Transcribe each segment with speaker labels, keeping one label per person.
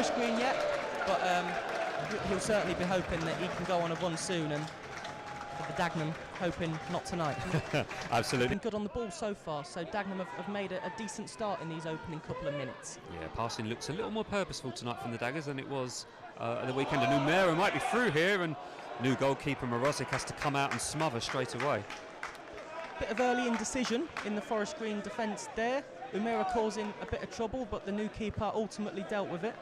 Speaker 1: Forest Green yet, but he'll certainly be hoping that he can go on a run soon, and for the Dagenham hoping not tonight.
Speaker 2: Absolutely.
Speaker 1: Been good on the ball so far, so Dagenham have made a decent start in these opening couple of minutes.
Speaker 2: Yeah, passing looks a little more purposeful tonight from the Daggers than it was at the weekend. And Umera might be through here, and new goalkeeper Morozic has to come out and smother straight away.
Speaker 1: Bit of early indecision in the Forest Green defence there. Umera causing a bit of trouble, but the new keeper ultimately dealt with it.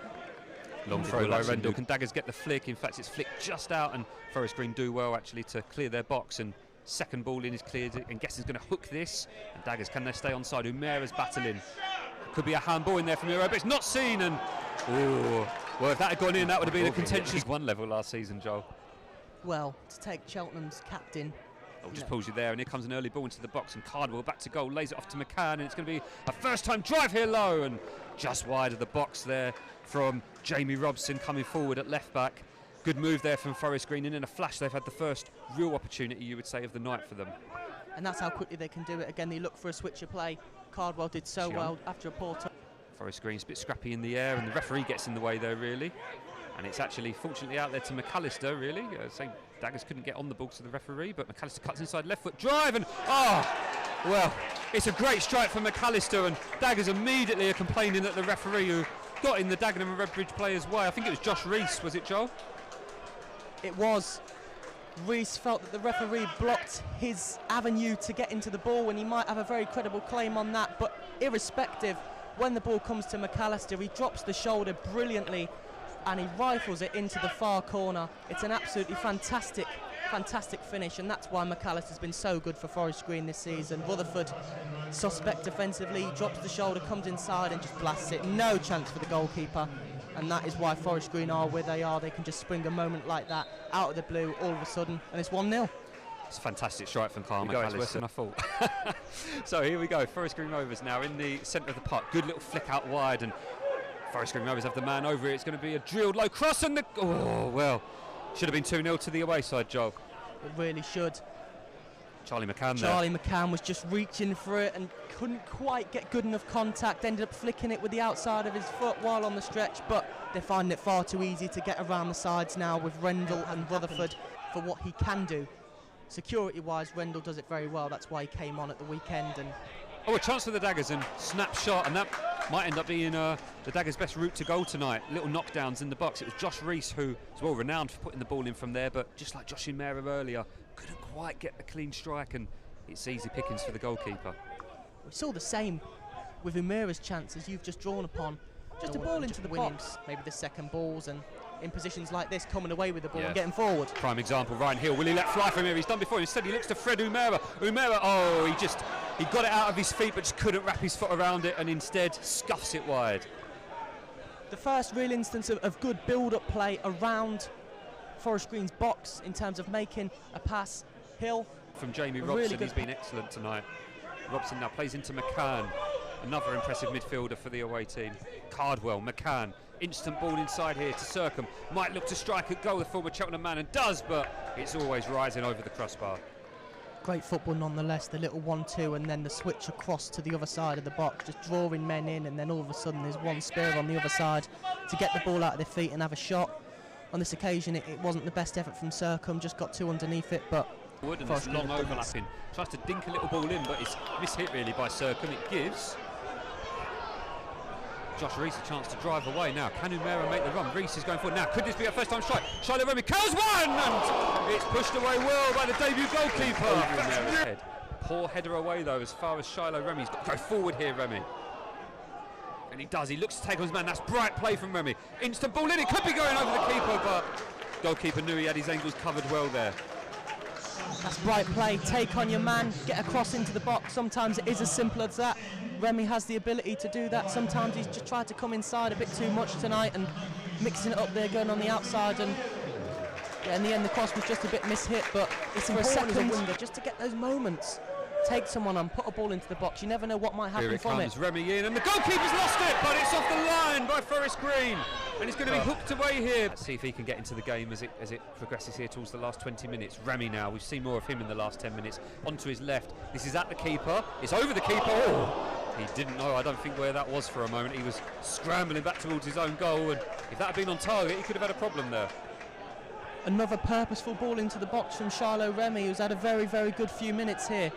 Speaker 2: Long throw by Rendell. Can Daggers get the flick? In fact, it's flicked just out, and Forest Green do well actually to clear their box. And second ball in is cleared, and Guess is going to hook this. And Daggers, can they stay onside? Umera's battling. Could be a handball in there from Umera, but it's not seen. And oh, well, if that had gone in, that would have been a contentious 1 level last season, Joel.
Speaker 1: Well, to take Cheltenham's captain.
Speaker 2: Oh, just pulls you there, and here comes an early ball into the box, and Cardwell back to goal, lays it off to McCann, and it's going to be a first-time drive here low, and just wide of the box there from Jamie Robson coming forward at left-back. Good move there from Forest Green, and in a flash they've had the first real opportunity, you would say, of the night for them.
Speaker 1: And that's how quickly they can do it. Again, they look for a switch of play. Cardwell did so well after a poor touch.
Speaker 2: Forest Green's a bit scrappy in the air, and the referee gets in the way there, really. And it's actually, fortunately, out there to McAllister, really. Saying Daggers couldn't get on the ball to the referee, but McAllister cuts inside left foot drive, and well, it's a great strike from McAllister, and Daggers immediately are complaining that the referee who got in the Dagenham and Redbridge players' way, I think it was Josh Rees, was it, Joel?
Speaker 1: It was. Rees felt that the referee blocked his avenue to get into the ball, and he might have a very credible claim on that, but irrespective, when the ball comes to McAllister, he drops the shoulder brilliantly, and he rifles it into the far corner. It's an absolutely fantastic finish, and that's why McAllister's been so good for Forest Green this season. Rutherford, suspect defensively, drops the shoulder, comes inside and just blasts it. No chance for the goalkeeper, and that is why Forest Green are where they are. They can just spring a moment like that out of the blue all of a sudden, and it's 1-0.
Speaker 2: It's a fantastic strike from Carl McAllister. Worse than I thought. So here we go, Forest Green Rovers now in the centre of the park. Good little flick out wide, and Forest Green Rovers have the man over it. It's going to be a drilled low cross, and the well, should have been 2-0 to the away side, Joel.
Speaker 1: It really should.
Speaker 2: Charlie McCann there.
Speaker 1: Charlie McCann was just reaching for it and couldn't quite get good enough contact. Ended up flicking it with the outside of his foot while on the stretch, but they're finding it far too easy to get around the sides now with Rendell and Rutherford for what he can do. Security-wise, Rendell does it very well. That's why he came on at the weekend. And
Speaker 2: a chance for the Daggers, and snap shot, and that might end up being the Daggers' best route to goal tonight. Little knockdowns in the box. It was Josh Rees who is well renowned for putting the ball in from there, but just like Josh Umera earlier, couldn't quite get a clean strike, and it's easy pickings for the goalkeeper.
Speaker 1: We saw the same with Umera's chances you've just drawn upon. Just a ball into the box, maybe the second balls, and in positions like this, coming away with the ball and getting forward.
Speaker 2: Prime example, Ryan Hill. Will he let fly from here? He's done before. Instead, he looks to Fred Umera. Umera, he got it out of his feet, but just couldn't wrap his foot around it, and instead scuffs it wide.
Speaker 1: The first real instance of good build-up play around Forest Green's box in terms of making a pass. Hill.
Speaker 2: From Jamie Robson, really he's been excellent tonight. Robson now plays into McCann. Another impressive midfielder for the away team. Cardwell, McCann, instant ball inside here to Circum. Might look to strike at goal, the former Cheltenham man, and does, but it's always rising over the crossbar.
Speaker 1: Great football nonetheless, the little 1-2 and then the switch across to the other side of the box, just drawing men in, and then all of a sudden there's one spear on the other side to get the ball out of their feet and have a shot. On this occasion it wasn't the best effort from Circum, just got two underneath it, but
Speaker 2: and it's long overlapping. Tries to dink a little ball in, but it's mishit really by Circum. It gives Josh Rees a chance to drive away now. Can Umera make the run? Rees is going forward now. Could this be a first time strike? Shiloh Remy curls one, and it's pushed away well by the debut goalkeeper. Poor header away though, as far as Shiloh Remy. He's got to go forward here, Remy. And he does. He looks to take on his man. That's bright play from Remy. Instant ball in. It could be going over the keeper, but goalkeeper knew he had his angles covered well there.
Speaker 1: That's bright play. Take on your man, get across into the box. Sometimes it is as simple as that. Remy has the ability to do that. Sometimes he's just tried to come inside a bit too much tonight and mixing it up there, going on the outside, and in the end the cross was just a bit mishit, but it's for a second winger just to get those moments. Take someone on, put a ball into the box. You never know what might happen from it.
Speaker 2: Here it comes, Remy in, and the goalkeeper's lost it, but it's off the line by Forest Green, and it's going to be hooked away here. Let's see if he can get into the game as it progresses here towards the last 20 minutes. Remy now, we've seen more of him in the last 10 minutes. Onto his left, this is at the keeper, it's over the keeper. He didn't know, I don't think, where that was for a moment. He was scrambling back towards his own goal, and if that had been on target, he could have had a problem there.
Speaker 1: Another purposeful ball into the box from Charlo Remy, who's had a very, very good few minutes here.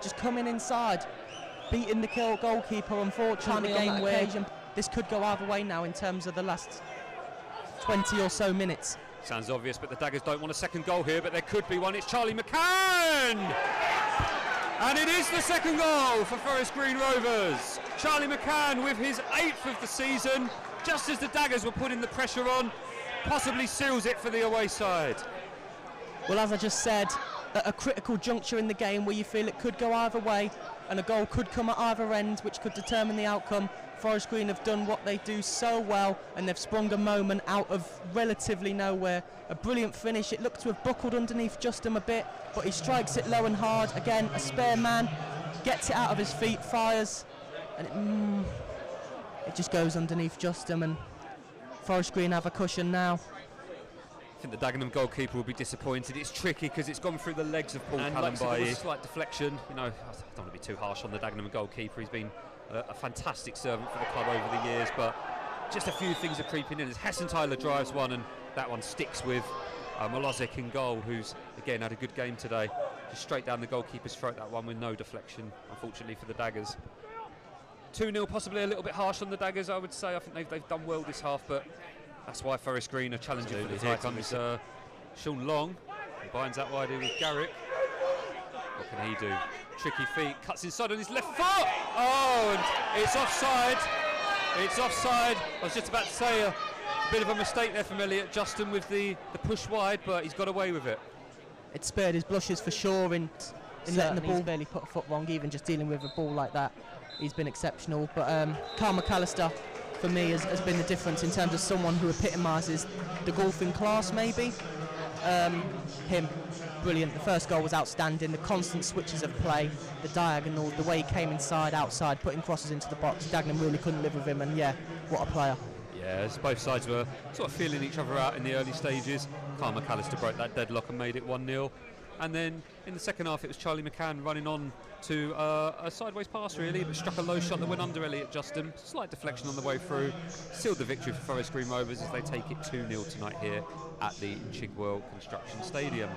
Speaker 1: Just coming inside, beating the goalkeeper, unfortunately, on that occasion. This could go either way now in terms of the last 20 or so minutes.
Speaker 2: Sounds obvious, but the Daggers don't want a second goal here, but there could be one. It's Charlie McCann! And it is the second goal for Forest Green Rovers. Charlie McCann with his 8th of the season, just as the Daggers were putting the pressure on, possibly seals it for the away side.
Speaker 1: Well, as I just said, at a critical juncture in the game where you feel it could go either way and a goal could come at either end which could determine the outcome, Forest Green have done what they do so well, and they've sprung a moment out of relatively nowhere. A brilliant finish. It looked to have buckled underneath Justin a bit, but he strikes it low and hard. Again, a spare man, gets it out of his feet, fires, and it just goes underneath Justin, and Forest Green have a cushion now.
Speaker 2: I think the Dagenham goalkeeper will be disappointed. It's tricky because it's gone through the legs of Paul Callan by a slight deflection. You know, I don't want to be too harsh on the Dagenham goalkeeper. He's been a fantastic servant for the club over the years, but just a few things are creeping in as Hesson Tyler drives one, and that one sticks with Molozic in goal, who's again had a good game today. Just straight down the goalkeeper's throat, that one with no deflection, unfortunately for the Daggers. 2-0, possibly a little bit harsh on the Daggers, I would say. I think they've done well this half, but that's why Forest Green are challenging for the title. Here comes Sean Long. He binds that wide here with Garrick. What can he do? Tricky feet, cuts inside on his left foot. Oh, and it's offside. It's offside. I was just about to say a bit of a mistake there from Elliot Justin with the push wide, but he's got away with it.
Speaker 1: It spared his blushes for sure in letting the ball barely put a foot wrong, even just dealing with a ball like that. He's been exceptional, but Carl McAllister for me has been the difference in terms of someone who epitomises the golfing class, maybe. Him, brilliant. The first goal was outstanding. The constant switches of play, the diagonal, the way he came inside, outside, putting crosses into the box. Dagenham really couldn't live with him, and yeah, what a player.
Speaker 2: Yeah, both sides were sort of feeling each other out in the early stages. Carl McAllister broke that deadlock and made it 1-0. And then in the second half, it was Charlie McCann running on to a sideways pass, really, but struck a low shot that went under Elliot Justin. Slight deflection on the way through. Sealed the victory for Forest Green Rovers as they take it 2-0 tonight here at the Chigwell Construction Stadium.